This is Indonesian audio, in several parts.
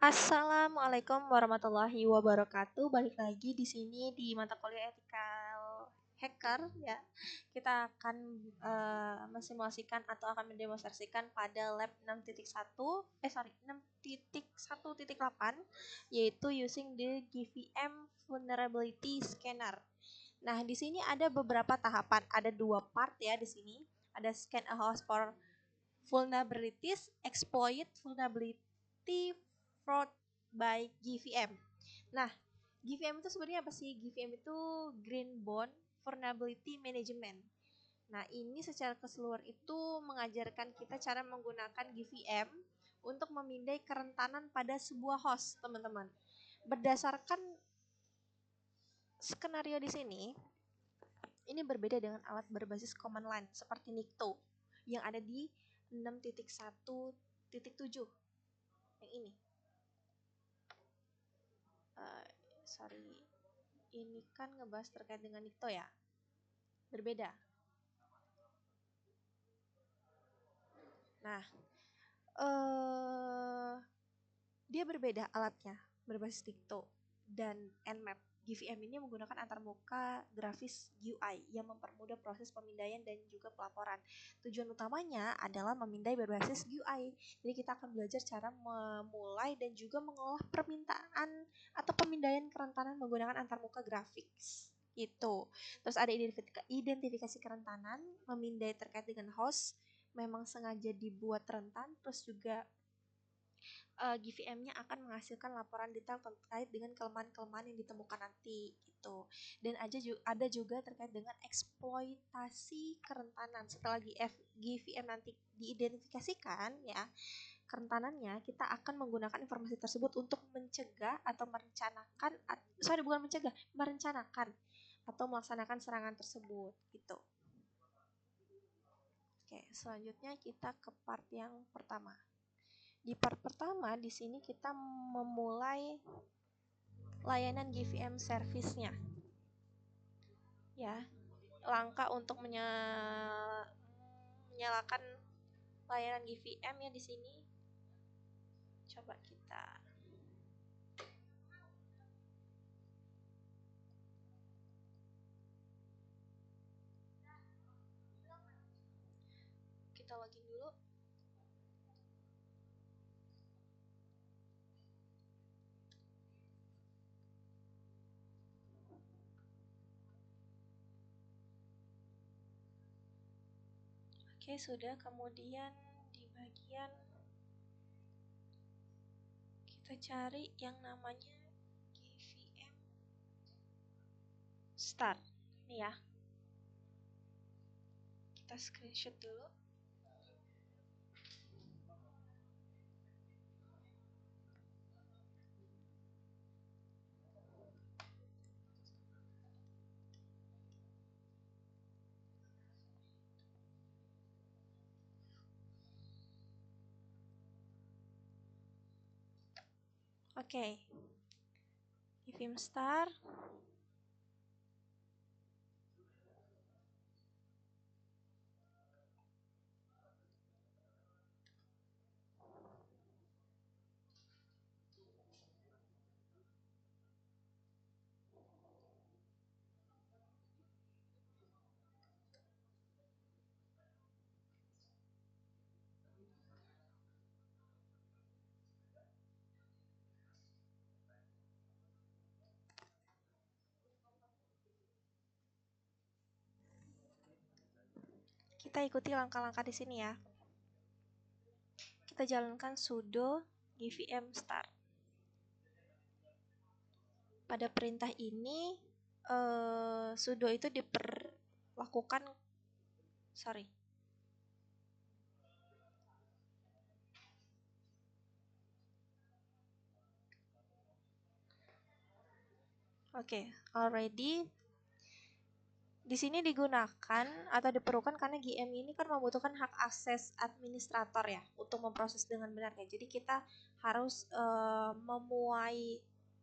Assalamualaikum warahmatullahi wabarakatuh. Balik lagi di sini di mata kuliah Ethical Hacker ya. Kita akan mensimulasikan atau akan mendemonstrasikan pada lab 6.1.8 yaitu using the GVM Vulnerability Scanner. Nah, di sini ada beberapa tahapan, ada dua part ya di sini. Ada scan a host for vulnerabilities, exploit vulnerability fraud by GVM. Nah, GVM itu sebenarnya apa sih? GVM itu Green Bond Vulnerability Management. Nah, ini secara keseluruhan itu mengajarkan kita cara menggunakan GVM untuk memindai kerentanan pada sebuah host, teman-teman. Berdasarkan skenario di sini, ini berbeda dengan alat berbasis command line seperti Nikto yang ada di 6.1.7 yang ini. Sorry, ini kan ngebahas terkait dengan Nikto ya, berbeda. Nah, dia berbeda alatnya, berbasis Nikto dan Nmap. GVM ini menggunakan antarmuka grafis GUI yang mempermudah proses pemindaian dan juga pelaporan. Tujuan utamanya adalah memindai berbasis GUI. Jadi kita akan belajar cara memulai dan juga mengolah permintaan atau pemindaian kerentanan menggunakan antarmuka grafis. Itu. Terus ada identifikasi kerentanan, memindai terkait dengan host, memang sengaja dibuat rentan, terus juga GVM-nya akan menghasilkan laporan detail terkait dengan kelemahan-kelemahan yang ditemukan nanti gitu. Dan ada juga terkait dengan eksploitasi kerentanan. Setelah GVM nanti diidentifikasikan ya kerentanannya, kita akan menggunakan informasi tersebut untuk mencegah atau merencanakan atau melaksanakan serangan tersebut gitu. Oke, selanjutnya kita ke part yang pertama. Di part pertama di sini kita memulai layanan GVM service-nya. Ya, langkah untuk menyalakan layanan GVM ya di sini. Coba kita login dulu. Oke, sudah. Kemudian di bagian kita cari yang namanya GVM start. Ini ya. Kita screenshot dulu. Oke. GVM start. Kita ikuti langkah-langkah di sini ya. Kita jalankan sudo GVM start. Pada perintah ini sudo itu diperlakukan already di sini digunakan atau diperlukan karena GM ini kan membutuhkan hak akses administrator ya untuk memproses dengan benar ya. Jadi kita harus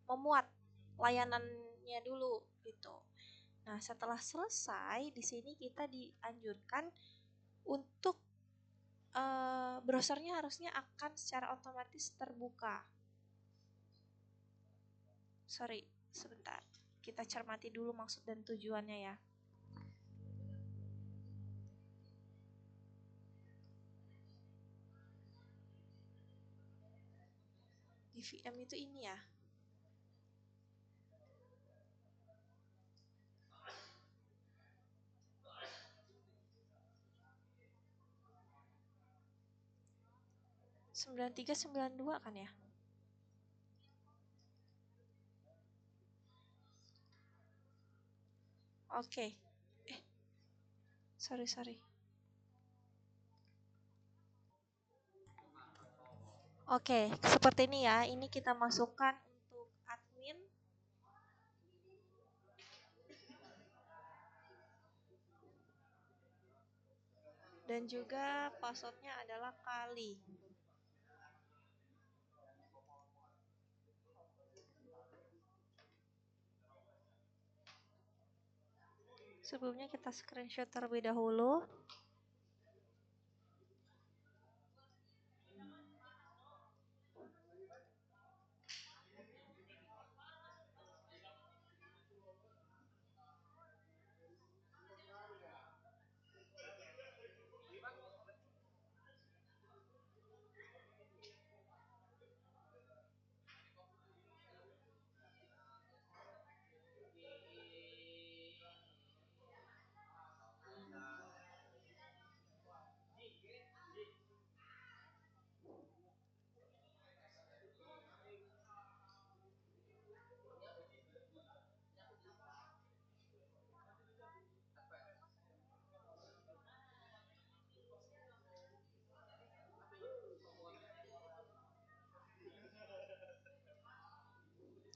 memuat layanannya dulu gitu. Nah, setelah selesai di sini kita dianjurkan untuk browsernya harusnya akan secara otomatis terbuka. Sorry, sebentar. Kita cermati dulu maksud dan tujuannya ya. GVM itu ini ya. Sembilan tiga sembilan dua kan ya? Oke. Sorry. Oke, seperti ini ya. Ini kita masukkan untuk admin. Dan juga passwordnya adalah kali. Sebelumnya kita screenshot terlebih dahulu.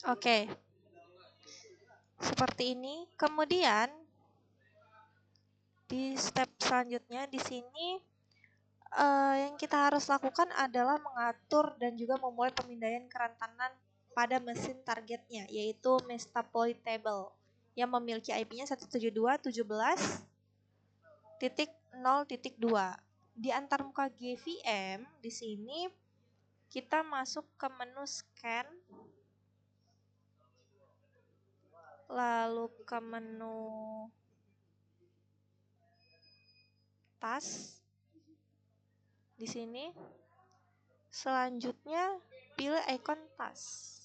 Oke, seperti ini. Kemudian di step selanjutnya di sini yang kita harus lakukan adalah mengatur dan juga memulai pemindaian kerentanan pada mesin targetnya, yaitu Metasploit Table yang memiliki IP-nya 172.17.0.2. Di antarmuka GVM di sini kita masuk ke menu scan, lalu ke menu tas. Di sini selanjutnya pilih icon tas.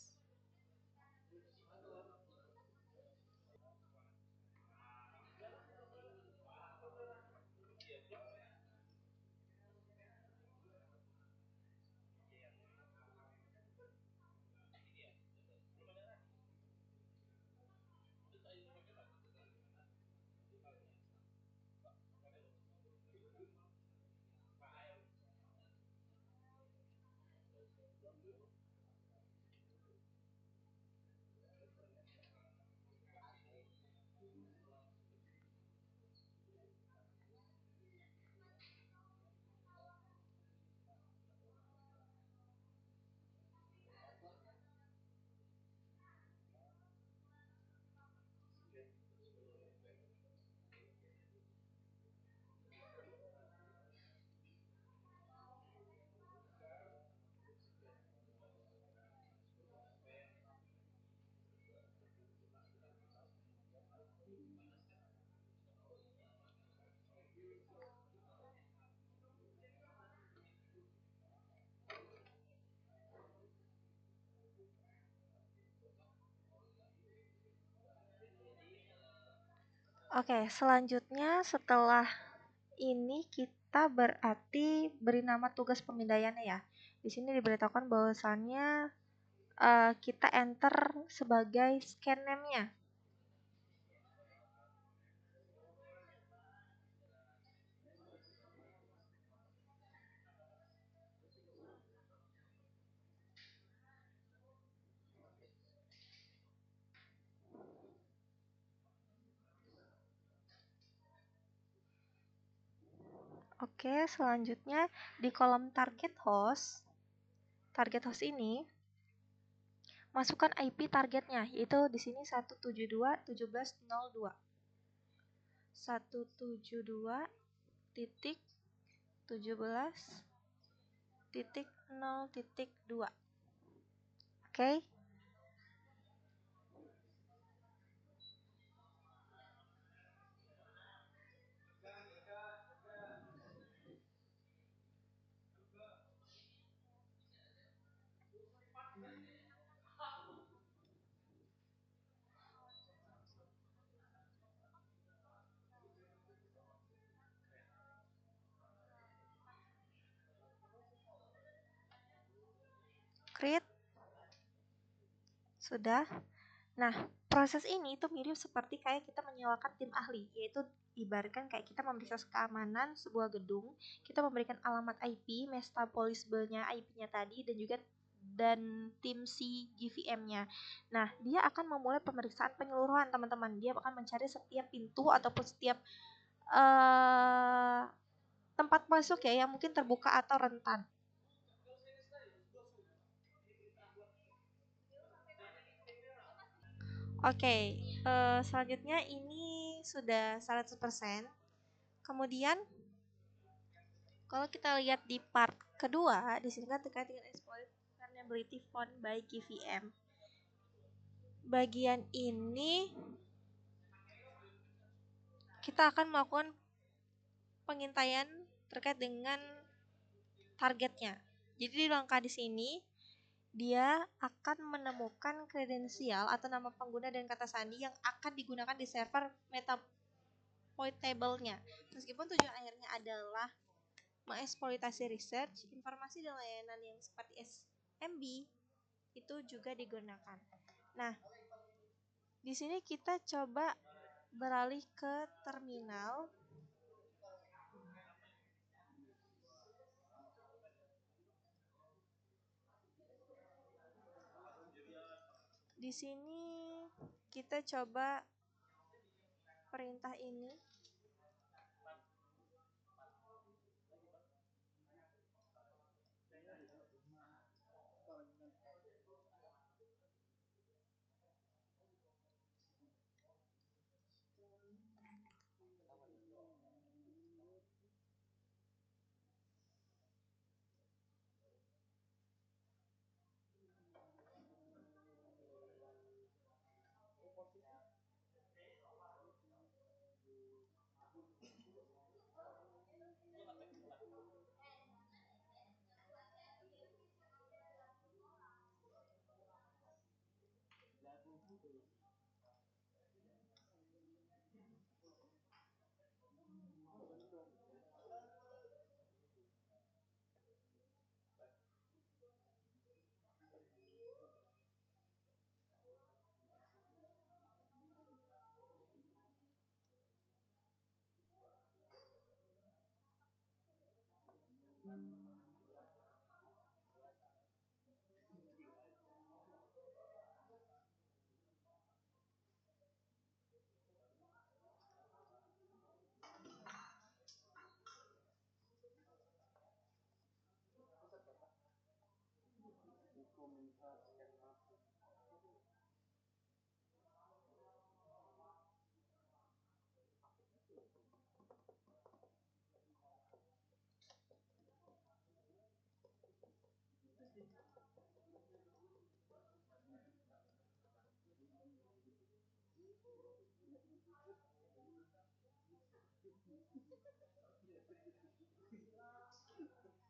Oke, selanjutnya setelah ini kita berarti beri nama tugas pemindaiannya ya. Di sini diberitahukan bahwasannya kita enter sebagai scan name-nya. Oke, selanjutnya di kolom target host ini masukkan IP targetnya, yaitu di sini 172.17.0.2. 172.17.0.2. Oke. Create sudah. Nah, proses ini itu mirip seperti kayak kita menyewakan tim ahli, yaitu ibaratkan kayak kita memeriksa keamanan sebuah gedung, kita memberikan alamat IP, metabolismenya IP-nya tadi, dan tim si GVM-nya. Nah, dia akan memulai pemeriksaan penyeluruhan, teman-teman. Dia akan mencari setiap pintu ataupun setiap tempat masuk ya yang mungkin terbuka atau rentan. Oke, selanjutnya ini sudah 100%. Kemudian kalau kita lihat di part kedua, di sini kan terkait dengan exploit vulnerability found by GVM. Bagian ini kita akan melakukan pengintaian terkait dengan targetnya. Jadi di langkah di sini dia akan menemukan kredensial atau nama pengguna dan kata sandi yang akan digunakan di server Metapoint table-nya. Meskipun tujuan akhirnya adalah mengeksploitasi research, informasi dan layanan yang seperti SMB itu juga digunakan. Nah, di sini kita coba beralih ke terminal. Di sini kita coba perintah ini.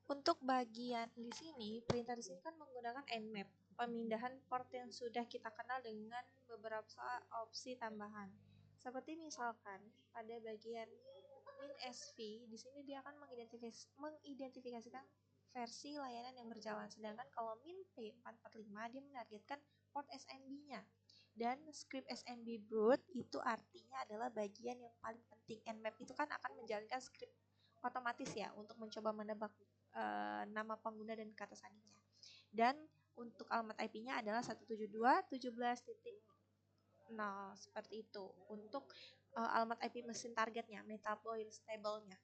Untuk bagian di sini, perintah di sini kan menggunakan nmap, pemindahan port yang sudah kita kenal dengan beberapa opsi tambahan. Seperti misalkan pada bagian min_sv, di sini dia akan mengidentifikasikan versi layanan yang berjalan. Sedangkan kalau min_p445 dia menargetkan port SMB-nya. Dan script SMB boot itu artinya adalah bagian yang paling penting. Nmap itu kan akan menjalankan script otomatis ya untuk mencoba menebak nama pengguna dan kata sandinya. Dan untuk alamat IP-nya adalah 172.17.0 seperti itu. Untuk alamat IP mesin targetnya, Metapoint table-nya.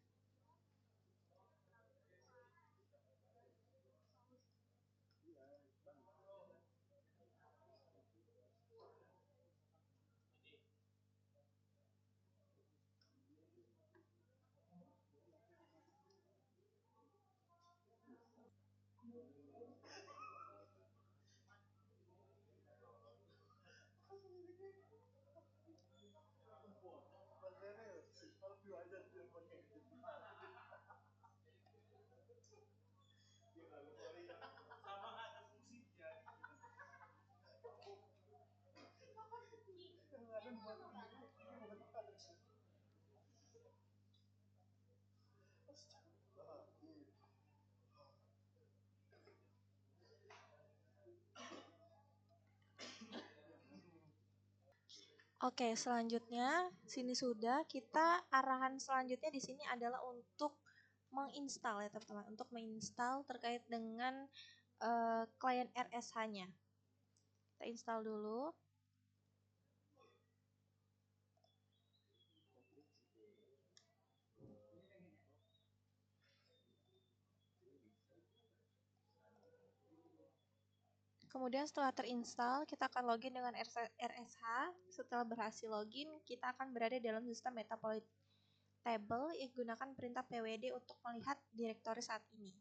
Oke, selanjutnya sini sudah. Kita arahan selanjutnya di sini adalah untuk menginstal ya teman-teman, untuk menginstal terkait dengan klien RSH-nya. Kita install dulu. Kemudian setelah terinstall, kita akan login dengan RSH. Setelah berhasil login, kita akan berada dalam sistem Metasploit table yang gunakan perintah pwd untuk melihat direktori saat ini.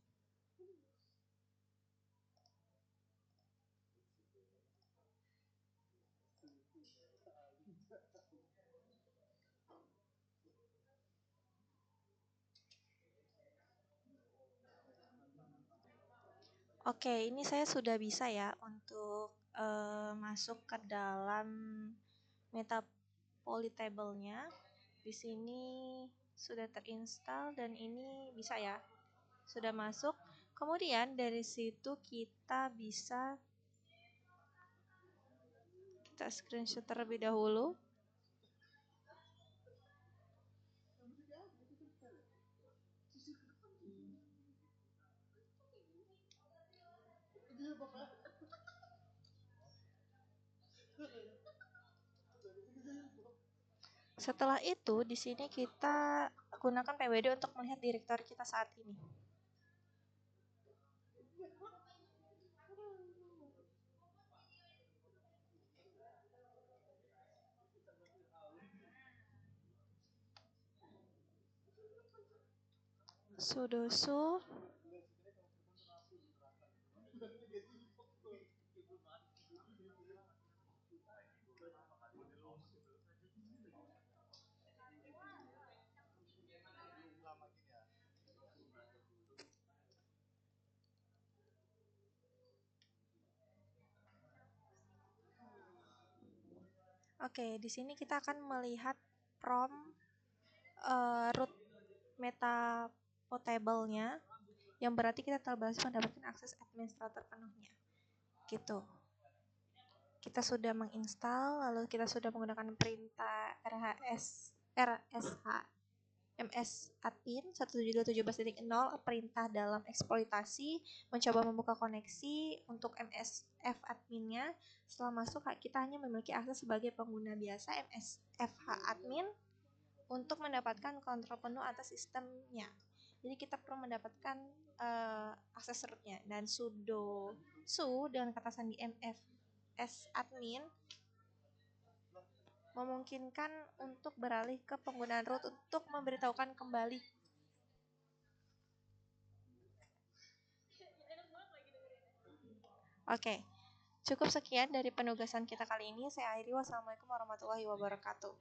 Oke, ini saya sudah bisa ya untuk masuk ke dalam Metasploit table-nya. Di sini sudah terinstall dan ini bisa ya, sudah masuk. Kemudian dari situ kita bisa screenshot terlebih dahulu. Setelah itu, di sini kita gunakan pwd untuk melihat direktori kita saat ini. Sudo su. Oke, di sini kita akan melihat prompt root Metasploit-nya, yang berarti kita telah berhasil mendapatkan akses administrator penuhnya. Gitu. Kita sudah menginstal, lalu kita sudah menggunakan perintah rsh msadmin 172.17.0 perintah dalam eksploitasi, mencoba membuka koneksi untuk msf adminnya. Setelah masuk, kita hanya memiliki akses sebagai pengguna biasa msfh admin untuk mendapatkan kontrol penuh atas sistemnya. Jadi kita perlu mendapatkan akses rootnya, dan sudo su dengan kata sandi mfs admin memungkinkan untuk beralih ke penggunaan root untuk memberitahukan kembali. Oke, cukup sekian dari penugasan kita kali ini. Saya akhiri. Wassalamualaikum warahmatullahi wabarakatuh.